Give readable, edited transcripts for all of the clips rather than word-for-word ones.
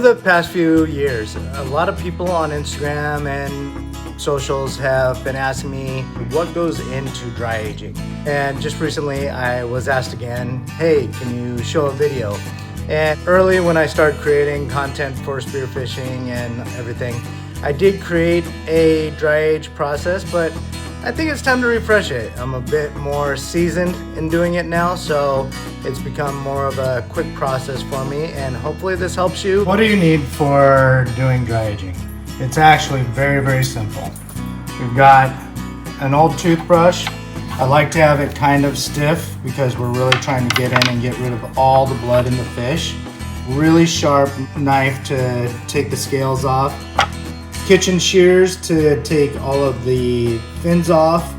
the past few years, a lot of people on Instagram and socials have been asking me what goes into dry aging. And just recently I was asked again, hey, can you show a video? And early when I started creating content for spearfishing and everything, I did create a dry age process, but I think it's time to refresh it. I'm a bit more seasoned in doing it now, so it's become more of a quick process for me, and hopefully this helps you. What do you need for doing dry aging? It's actually very, very simple. We've got an old toothbrush. I like to have it kind of stiff because we're really trying to get in and get rid of all the blood in the fish. Really sharp knife to take the scales off. Kitchen shears to take all of the fins off.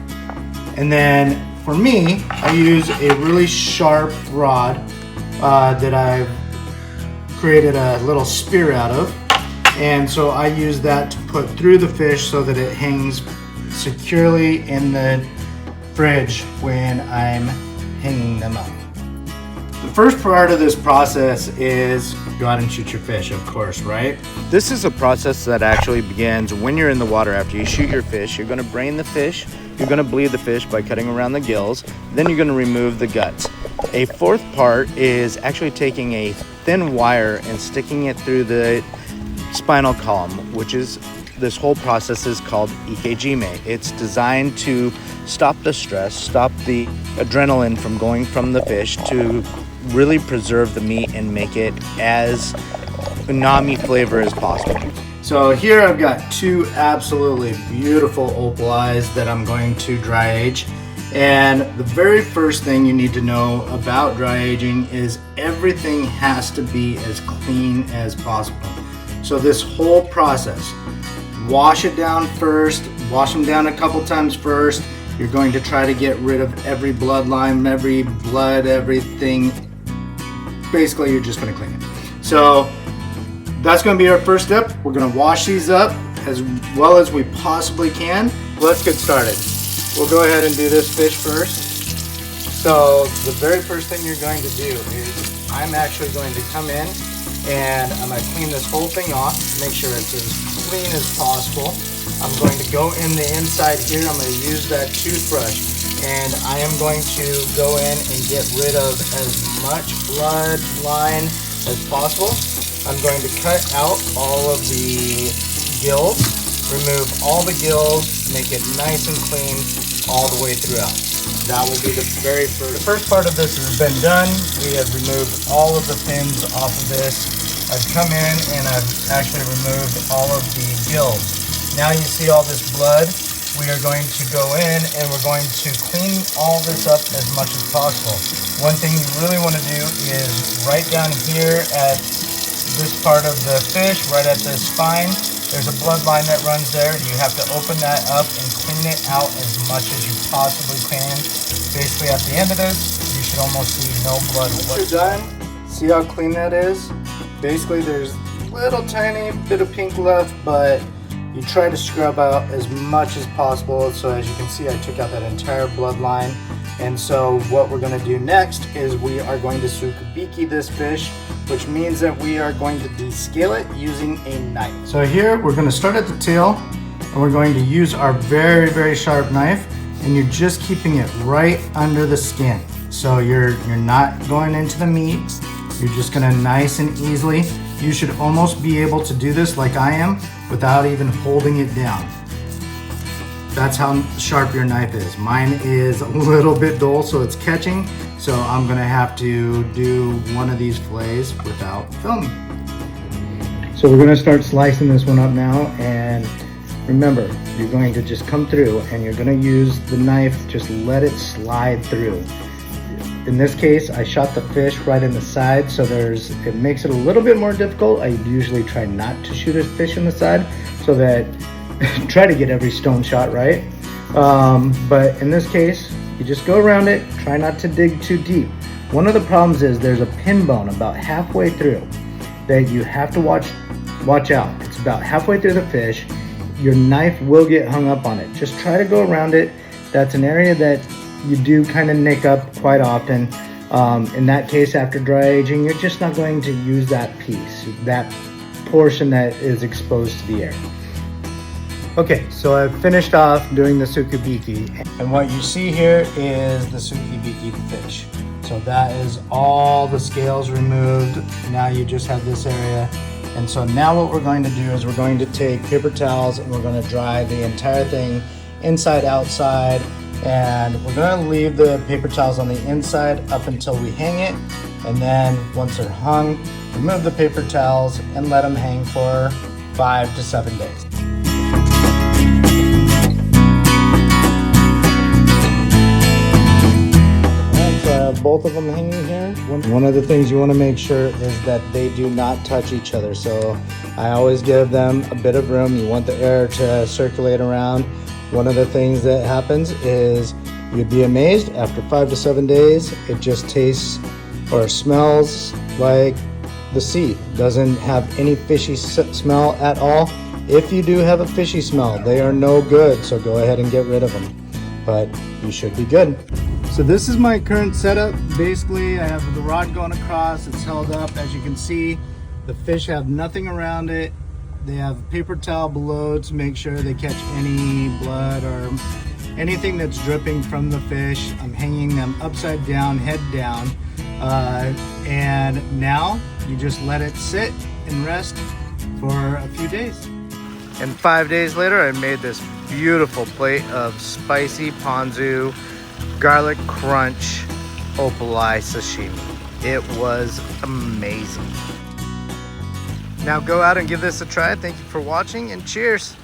And then for me, I use a really sharp rod that I've created a little spear out of. And so I use that to put through the fish so that it hangs securely in the fridge when I'm hanging them up. The first part of this process is go out and shoot your fish, of course, right? This is a process that actually begins when you're in the water. After you shoot your fish, you're gonna brain the fish, you're gonna bleed the fish by cutting around the gills, then you're gonna remove the guts. A fourth part is actually taking a thin wire and sticking it through the spinal column, which is, this whole process is called EKG. It's designed to stop the stress, stop the adrenaline from going from the fish to really preserve the meat and make it as umami flavor as possible. So here I've got two absolutely beautiful opal eyes that I'm going to dry age. And the very first thing you need to know about dry aging is everything has to be as clean as possible. So this whole process, wash it down first, wash them down a couple times first. You're going to try to get rid of every bloodline, every blood, everything. Basically, you're just going to clean it. So that's going to be our first step. We're going to wash these up as well as we possibly can. Let's get started. We'll go ahead and do this fish first. So the very first thing you're going to do is I'm actually going to come in and I'm going to clean this whole thing off, make sure it's as clean as possible. I'm going to go in the inside here. I'm going to use that toothbrush and I am going to go in and get rid of as much blood line as possible. I'm going to cut out all of the gills, remove all the gills, make it nice and clean all the way throughout. That will be the very first. The first part of this has been done. We have removed all of the fins off of this. I've come in and I've actually removed all of the gills. Now you see all this blood. We are going to go in and we're going to clean all this up as much as possible. One thing you really want to do is right down here at this part of the fish, right at the spine, there's a bloodline that runs there. You have to open that up and clean it out as much as you possibly can. Basically at the end of this, you should almost see no blood whatsoever. Once you're done, see how clean that is? Basically there's a little tiny bit of pink left, but you try to scrub out as much as possible. So as you can see, I took out that entire bloodline. And so what we're gonna do next is we are going to sukubiki this fish, which means that we are going to descale it using a knife. So here we're gonna start at the tail and we're going to use our very, very sharp knife, and you're just keeping it right under the skin. So you're not going into the meat. You're just gonna nice and easily. You should almost be able to do this like I am without even holding it down. That's how sharp your knife is. Mine is a little bit dull, so it's catching. So I'm gonna have to do one of these fillets without filming. So we're gonna start slicing this one up now, and remember, you're going to just come through and you're gonna use the knife, just let it slide through. In this case, I shot the fish right in the side, so it makes it a little bit more difficult. I usually try not to shoot a fish in the side, so that try to get every stone shot right. But in this case, you just go around it, try not to dig too deep. One of the problems is there's a pin bone about halfway through that you have to watch out. It's about halfway through the fish. Your knife will get hung up on it. Just try to go around it. That's an area that you do kind of nick up quite often. In that case, after dry aging, you're just not going to use that piece. That portion that is exposed to the air. Okay, so I've finished off doing the sukibiki, and what you see here is the sukibiki fish. So that is all the scales removed. Now you just have this area. And so now what we're going to do is we're going to take paper towels and we're going to dry the entire thing inside, outside, and we're going to leave the paper towels on the inside up until we hang it. And then once they're hung, remove the paper towels and let them hang for 5 to 7 days. Both of them hanging here. One of the things you want to make sure is that they do not touch each other. So I always give them a bit of room. You want the air to circulate around. One of the things that happens is you'd be amazed after 5 to 7 days, it just tastes or smells like the sea. Doesn't have any fishy smell at all. If you do have a fishy smell, they are no good. So go ahead and get rid of them. But you should be good. So this is my current setup. Basically, I have the rod going across, it's held up. As you can see, the fish have nothing around it. They have a paper towel below to make sure they catch any blood or anything that's dripping from the fish. I'm hanging them upside down, head down. And now you just let it sit and rest for a few days. And 5 days later, I made this beautiful plate of spicy ponzu garlic crunch opal sashimi. It was amazing. Now go out and give this a try. Thank you for watching and cheers.